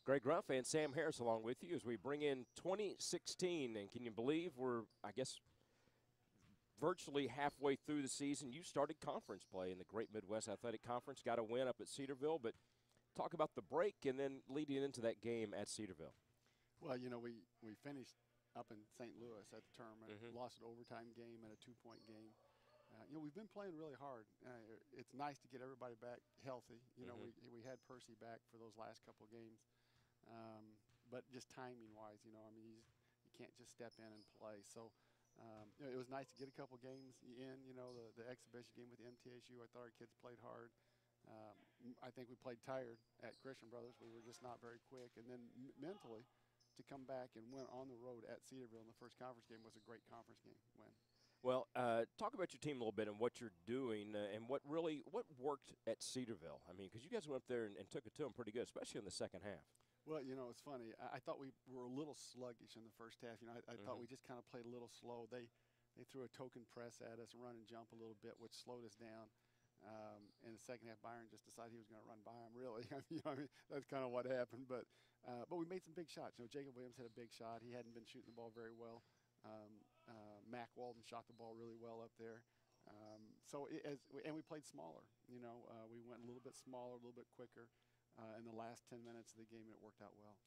Greg Ruff and Sam Harris along with you as we bring in 2016. And can you believe we're, I guess, virtually halfway through the season? You started conference play in the Great Midwest Athletic Conference, got a win up at Cedarville. But talk about the break and then leading into that game at Cedarville. Well, we finished up in St. Louis at the tournament, lost an overtime game and a 2-point game. We've been playing really hard. It's nice to get everybody back healthy. We had Percy back for those last couple of games. But just timing-wise, you can't just step in and play. So it was nice to get a couple games in. The exhibition game with the MTSU, I thought our kids played hard. I think we played tired at Christian Brothers. We were just not very quick. And then mentally, to come back and win on the road at Cedarville in the first conference game was a great conference game win. Well, talk about your team a little bit and what you're doing and what worked at Cedarville. I mean, because you guys went up there and took it to them pretty good, especially in the second half. Well, it's funny. I thought we were a little sluggish in the first half. I thought we just kind of played a little slow. They threw a token press at us, run and jump a little bit, which slowed us down. In the second half, Byron just decided he was going to run by him. Really, that's kind of what happened. But we made some big shots. Jacob Williams had a big shot. He hadn't been shooting the ball very well. Mac Walden shot the ball really well up there. And we played smaller. We went a little bit smaller, a little bit quicker. In the last 10 minutes of the game, and it worked out well.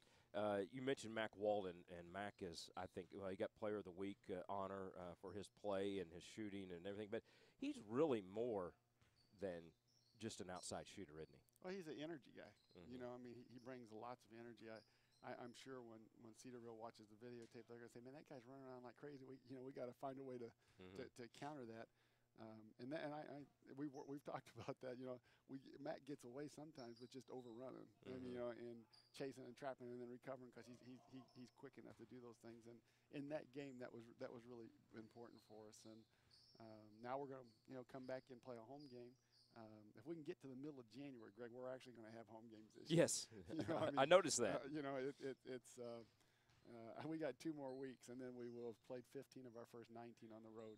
You mentioned Mac Walden, and Mac is, I think, he got Player of the Week honor for his play and his shooting and everything. But he's really more than just an outside shooter, isn't he? Well, he's an energy guy. He brings lots of energy. I'm sure when Cedarville watches the videotape, they're going to say, "Man, that guy's running around like crazy." We got to find a way to counter that. We've talked about that. Matt gets away sometimes with just overrunning, and chasing and trapping and then recovering because he's quick enough to do those things. And in that game, that was really important for us. And now we're going to come back and play a home game. If we can get to the middle of January, Greg, we're actually going to have home games this year. Yes, I noticed that. We got 2 more weeks, and then we will have played 15 of our first 19 on the road,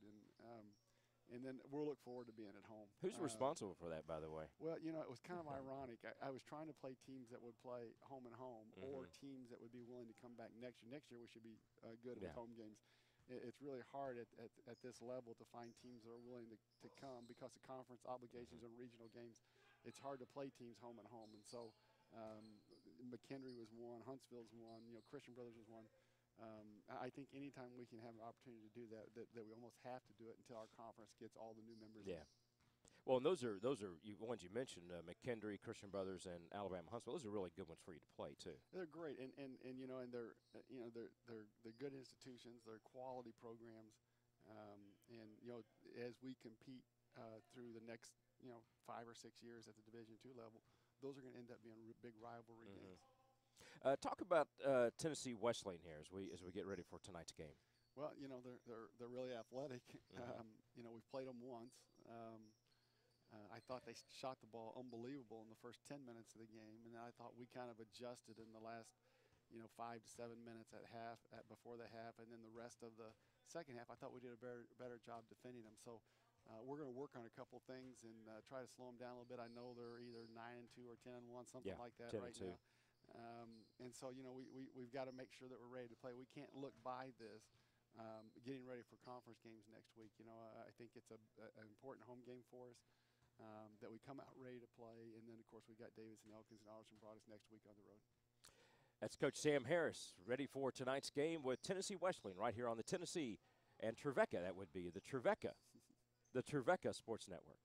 and then we'll look forward to being at home. Who's responsible for that, by the way? Well, it was kind of ironic. I was trying to play teams that would play home and home, or teams that would be willing to come back next year. Next year we should be good with home games. It's really hard at this level to find teams that are willing to come because of conference obligations and regional games. It's hard to play teams home and home. And so McKendree was one, Huntsville's one, Christian Brothers was one. I think anytime we can have an opportunity to do that we almost have to do it until our conference gets all the new members in. Well, and those are ones you mentioned, McKendree, Christian Brothers, and Alabama Huntsville. Those are really good ones for you to play too. They're great, and they're they're good institutions. They're quality programs, and as we compete through the next 5 or 6 years at the Division II level, those are going to end up being big rivalry games. Talk about Tennessee Wesleyan here as we get ready for tonight's game. Well, they're really athletic. We've played them once. I thought they shot the ball unbelievable in the first 10 minutes of the game, and then I thought we kind of adjusted in the last 5 to 7 minutes before the half, and then the rest of the second half I thought we did a better job defending them. So we're going to work on a couple things and try to slow them down a little bit. I know they're either 9-2 or 10-1, something like that right now. And so we've got to make sure that we're ready to play. We can't look by this. Getting ready for conference games next week. I think it's an important home game for us that we come out ready to play. And then, of course, we got Davidson, Elkins, and Alderson Broadus next week on the road. That's Coach Sam Harris ready for tonight's game with Tennessee Wesleyan right here on the Tennessee and Trevecca. That would be the Trevecca Sports Network.